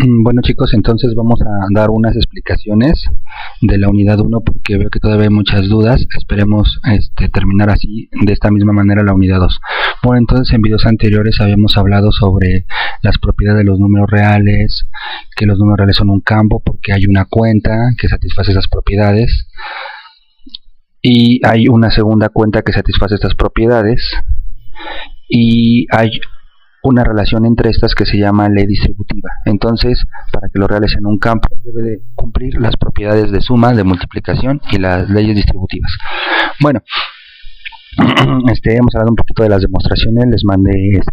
Bueno chicos, entonces vamos a dar unas explicaciones de la unidad 1 porque veo que todavía hay muchas dudas. Esperemos terminar así, de esta misma manera, la unidad 2. Bueno, entonces en videos anteriores habíamos hablado sobre las propiedades de los números reales, que los números reales son un campo porque hay una cuenta que satisface esas propiedades y hay una segunda cuenta que satisface estas propiedades y hay una relación entre estas que se llama ley distributiva. Entonces, para que los reales sean un campo, debe de cumplir las propiedades de suma, de multiplicación y las leyes distributivas. Bueno, hemos hablado un poquito de las demostraciones. Les mandé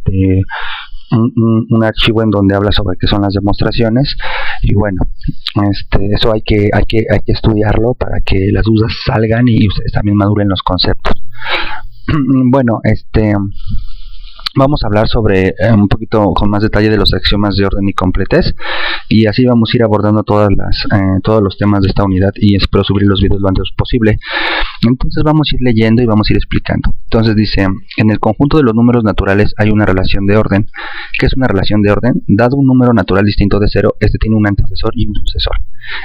un archivo en donde habla sobre qué son las demostraciones y bueno, eso hay que estudiarlo para que las dudas salgan y ustedes también maduren los conceptos. Bueno, vamos a hablar sobre un poquito con más detalle de los axiomas de orden y completez, y así vamos a ir abordando todos los temas de esta unidad, y espero subir los videos lo antes posible. Entonces vamos a ir leyendo y vamos a ir explicando. Entonces dice: en el conjunto de los números naturales hay una relación de orden. ¿Qué es una relación de orden? Dado un número natural distinto de cero, este tiene un antecesor y un sucesor.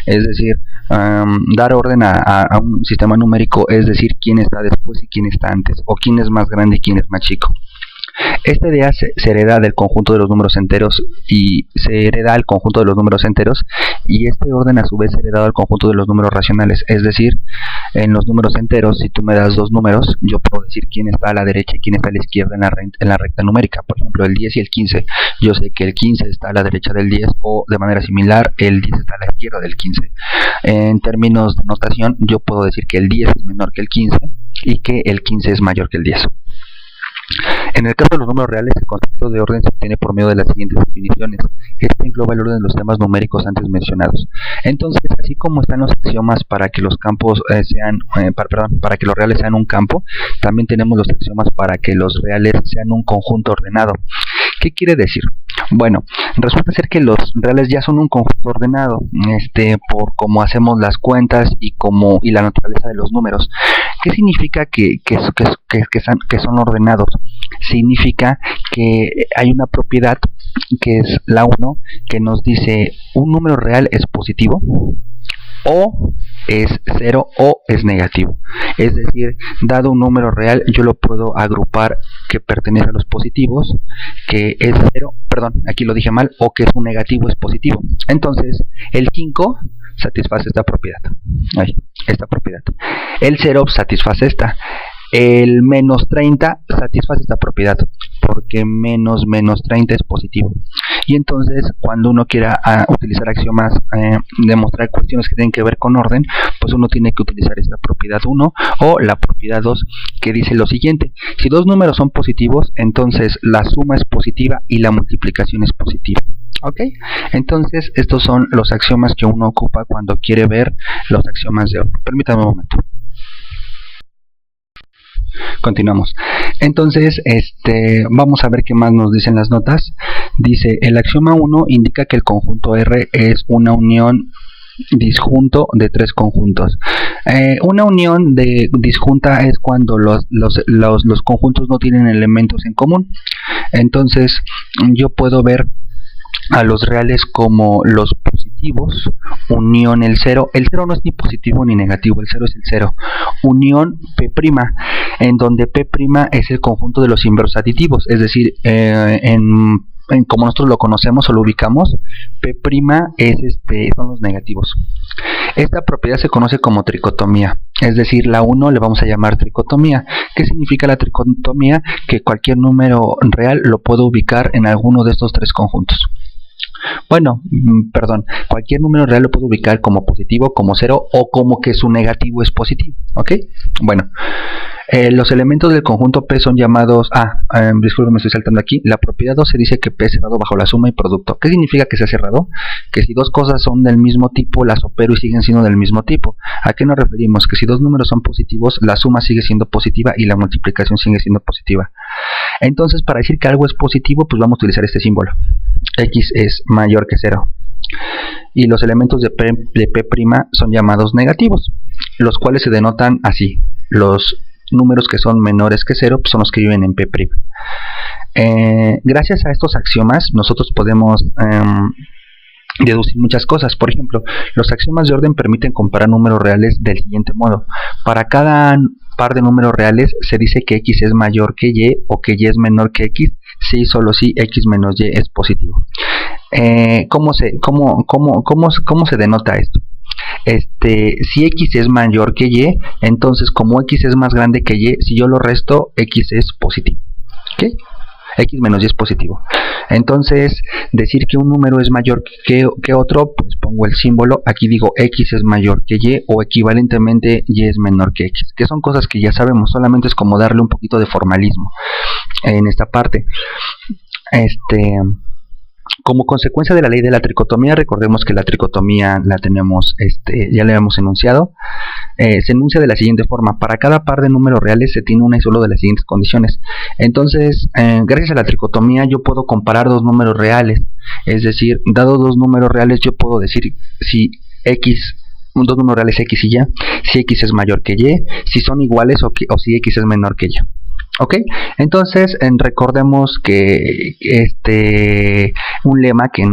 Es decir, dar orden a un sistema numérico es decir quién está después y quién está antes, o quién es más grande y quién es más chico. Esta idea se hereda del conjunto de los números enteros y se hereda al conjunto de los números enteros, y este orden a su vez es heredado al conjunto de los números racionales. Es decir, en los números enteros, si tú me das dos números, yo puedo decir quién está a la derecha y quién está a la izquierda en la recta numérica. Por ejemplo, el 10 y el 15. Yo sé que el 15 está a la derecha del 10, o de manera similar, el 10 está a la izquierda del 15. En términos de notación, yo puedo decir que el 10 es menor que el 15 y que el 15 es mayor que el 10. En el caso de los números reales, el concepto de orden se obtiene por medio de las siguientes definiciones. Este engloba el orden de los temas numéricos antes mencionados. Entonces, así como están los axiomas para que los campos para que los reales sean un campo, también tenemos los axiomas para que los reales sean un conjunto ordenado. ¿Qué quiere decir? Bueno, resulta ser que los reales ya son un conjunto ordenado, por cómo hacemos las cuentas y la naturaleza de los números. ¿Qué significa que son ordenados? Significa que hay una propiedad, que es la 1, que nos dice un número real es positivo, o es 0 o es negativo. Es decir, dado un número real, yo lo puedo agrupar que pertenece a los positivos, que es 0, perdón, aquí lo dije mal, o que es un negativo es positivo. Entonces, el 5 satisface esta propiedad. Esta propiedad. El 0 satisface esta. El menos 30 satisface esta propiedad, porque menos 30 es positivo. Y entonces, cuando uno quiera utilizar axiomas, demostrar cuestiones que tienen que ver con orden, pues uno tiene que utilizar esta propiedad 1 o la propiedad 2, que dice lo siguiente: si dos números son positivos, entonces la suma es positiva y la multiplicación es positiva. ¿Ok? Entonces, estos son los axiomas que uno ocupa cuando quiere ver los axiomas de orden. Permítanme un momento. Continuamos. Entonces, vamos a ver qué más nos dicen las notas. Dice: el axioma 1 indica que el conjunto R es una unión disjunto de tres conjuntos. Una unión disjunta es cuando los conjuntos no tienen elementos en común. Entonces, yo puedo ver a los reales como los positivos, unión el 0. El 0 no es ni positivo ni negativo, el 0 es el 0. Unión P', en donde P' es el conjunto de los inversos aditivos. Es decir, como nosotros lo conocemos o lo ubicamos, P' son los negativos. Esta propiedad se conoce como tricotomía. Es decir, la 1 le vamos a llamar tricotomía. ¿Qué significa la tricotomía? Que cualquier número real lo puedo ubicar en alguno de estos tres conjuntos. Bueno, perdón, cualquier número real lo puedo ubicar como positivo, como 0 o como que su negativo es positivo. ¿Ok? Bueno, los elementos del conjunto P son llamados... disculpen, me estoy saltando aquí. La propiedad 2 se dice que P es cerrado bajo la suma y producto. ¿Qué significa que sea cerrado? Que si dos cosas son del mismo tipo, las opero y siguen siendo del mismo tipo. ¿A qué nos referimos? Que si dos números son positivos, la suma sigue siendo positiva y la multiplicación sigue siendo positiva. Entonces, para decir que algo es positivo, pues vamos a utilizar este símbolo. X es mayor que 0. Y los elementos de P' son llamados negativos, los cuales se denotan así. Los números que son menores que 0 pues son los que viven en P'. Gracias a estos axiomas nosotros podemos deducir muchas cosas. Por ejemplo, los axiomas de orden permiten comparar números reales del siguiente modo. Para cada par de números reales se dice que x es mayor que y o que y es menor que x si y solo si x menos y es positivo. ¿Cómo se denota esto? Si x es mayor que y, entonces como x es más grande que y, si yo lo resto, x es positivo. ¿Ok? X menos y es positivo. Entonces, decir que un número es mayor que otro, pues pongo el símbolo. Aquí digo x es mayor que y, o equivalentemente y es menor que x, que son cosas que ya sabemos, solamente es como darle un poquito de formalismo en esta parte. Como consecuencia de la ley de la tricotomía, recordemos que la tricotomía la tenemos, ya la habíamos enunciado. Se enuncia de la siguiente forma: para cada par de números reales se tiene una y solo de las siguientes condiciones. Entonces, gracias a la tricotomía yo puedo comparar dos números reales, es decir, dado dos números reales yo puedo decir si dos números reales x y y, si x es mayor que y, si son iguales o si x es menor que y. ¿Ok? Entonces, recordemos que un lema que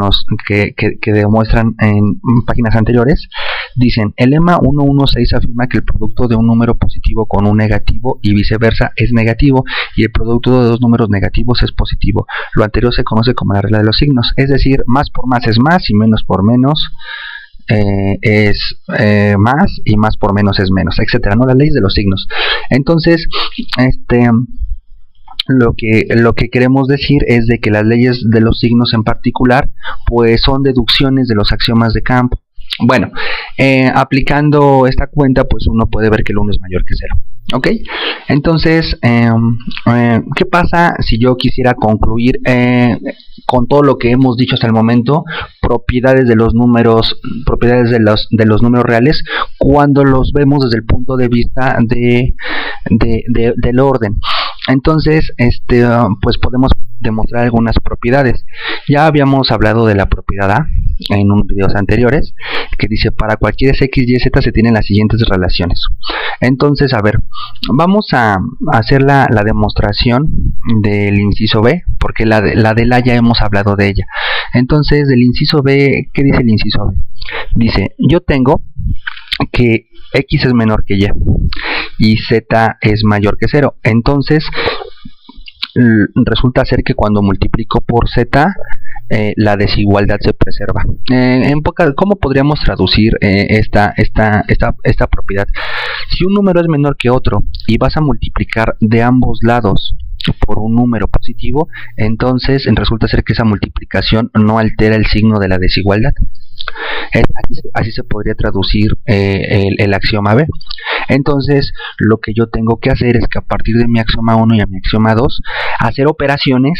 demuestran en páginas anteriores, dicen: el lema 116 afirma que el producto de un número positivo con un negativo y viceversa es negativo, y el producto de dos números negativos es positivo. Lo anterior se conoce como la regla de los signos, es decir, más por más es más y menos por menos es más, y más por menos es menos, etcétera, ¿no? Las leyes de los signos. Entonces, lo que queremos decir es de que las leyes de los signos en particular, pues son deducciones de los axiomas de campo. Bueno, aplicando esta cuenta, pues uno puede ver que el 1 es mayor que 0. ¿Ok? Entonces, ¿qué pasa si yo quisiera concluir con todo lo que hemos dicho hasta el momento, propiedades de los números reales, cuando los vemos desde el punto de vista del orden? Entonces, pues podemos demostrar algunas propiedades. Ya habíamos hablado de la propiedad A en unos videos anteriores, que dice: para cualquier x, y, z se tienen las siguientes relaciones. Entonces, a ver, vamos a hacer la demostración del inciso B, porque la de la ya hemos hablado de ella. Entonces, del inciso B, ¿qué dice el inciso B? Dice: yo tengo que x es menor que y z es mayor que 0. Entonces, resulta ser que cuando multiplico por z, la desigualdad se preserva. ¿Cómo podríamos traducir esta propiedad? Si un número es menor que otro y vas a multiplicar de ambos lados por un número positivo, entonces resulta ser que esa multiplicación no altera el signo de la desigualdad. Así se podría traducir el axioma B. Entonces, lo que yo tengo que hacer es que a partir de mi axioma 1 y a mi axioma 2, hacer operaciones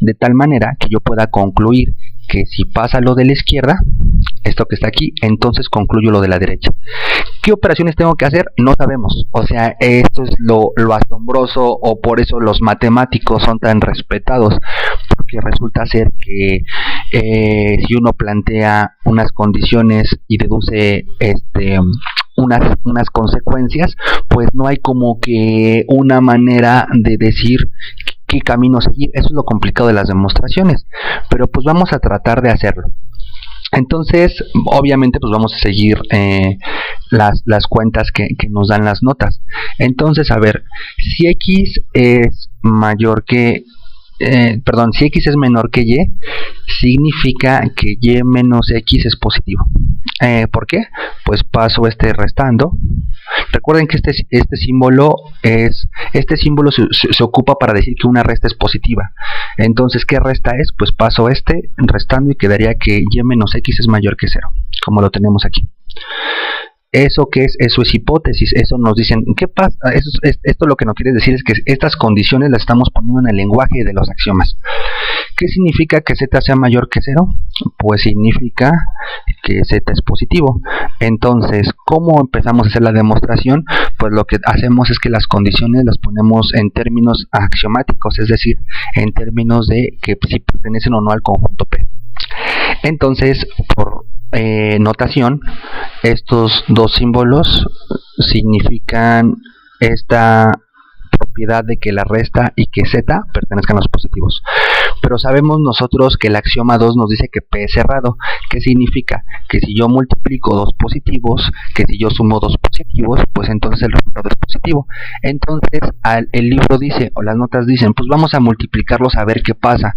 de tal manera que yo pueda concluir que si pasa lo de la izquierda, esto que está aquí, entonces concluyo lo de la derecha. ¿Qué operaciones tengo que hacer? No sabemos. O sea, esto es lo asombroso, o por eso los matemáticos son tan respetados, porque resulta ser que si uno plantea unas condiciones y deduce unas consecuencias, pues no hay como que una manera de decir qué camino seguir. Eso es lo complicado de las demostraciones, pero pues vamos a tratar de hacerlo. Entonces, obviamente, pues vamos a seguir las cuentas que nos dan las notas. Entonces, a ver, si x es mayor que si x es menor que y, significa que y menos x es positivo. ¿Por qué? Pues paso restando. Recuerden que este símbolo se ocupa para decir que una resta es positiva. Entonces, ¿qué resta es? Pues paso restando y quedaría que y menos x es mayor que 0, como lo tenemos aquí. ¿Eso qué es? Eso es hipótesis. Eso nos dicen, ¿qué pasa? Esto lo que nos quiere decir es que estas condiciones las estamos poniendo en el lenguaje de los axiomas. ¿Qué significa que z sea mayor que 0? Pues significa que z es positivo. Entonces, ¿cómo empezamos a hacer la demostración? Pues lo que hacemos es que las condiciones las ponemos en términos axiomáticos, es decir, en términos de que si pertenecen o no al conjunto P. Entonces, por notación, estos dos símbolos significan esta propiedad de que la resta y que z pertenezcan a los positivos. Pero sabemos nosotros que el axioma 2 nos dice que P es cerrado. ¿Qué significa? Que si yo multiplico dos positivos, que si yo sumo dos positivos, pues entonces el resultado es positivo. Entonces el libro dice, o las notas dicen, pues vamos a multiplicarlos a ver qué pasa.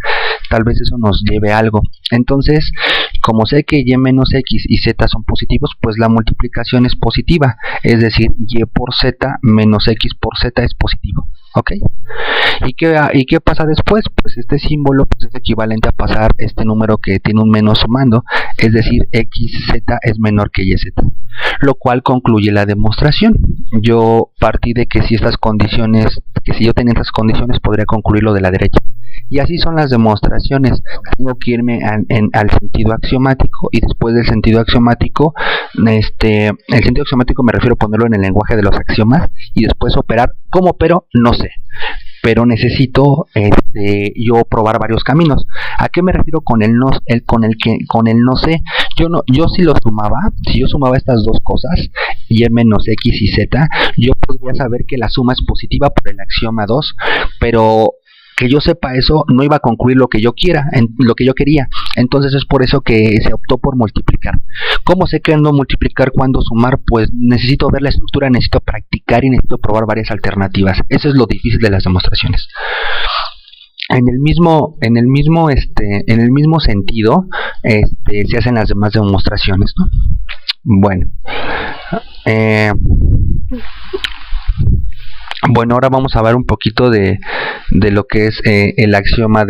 Tal vez eso nos lleve a algo. Entonces, como sé que y menos x y z son positivos, pues la multiplicación es positiva. Es decir, y por z menos x por z es positivo. ¿Ok? ¿Y qué pasa después? Pues este símbolo pues, es equivalente a pasar este número que tiene un menos sumando. Es decir, xz es menor que yz. Lo cual concluye la demostración. Yo partí de que si estas condiciones, que si yo tenía estas condiciones, podría concluir lo de la derecha. Y así son las demostraciones. Tengo que irme al sentido axiomático, y después del sentido axiomático, el sentido axiomático me refiero a ponerlo en el lenguaje de los axiomas, y después operar. ¿Cómo opero? No sé. Pero necesito yo probar varios caminos. ¿A qué me refiero con el no sé? Yo si yo sumaba estas dos cosas, y menos x y z, yo podría saber que la suma es positiva por el axioma 2, pero que yo sepa eso no iba a concluir lo que yo quería. Entonces es por eso que se optó por multiplicar. ¿Cómo sé que no multiplicar cuando sumar? Pues necesito ver la estructura, necesito practicar y necesito probar varias alternativas. Eso es lo difícil de las demostraciones. En el mismo sentido se hacen las demás demostraciones, ¿no? Bueno, ahora vamos a ver un poquito de lo que es el axioma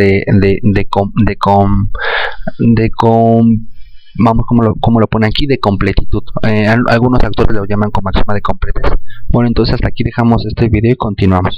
vamos, como lo pone aquí, de completitud. Algunos autores lo llaman como axioma de completez. Bueno, entonces hasta aquí dejamos este video y continuamos.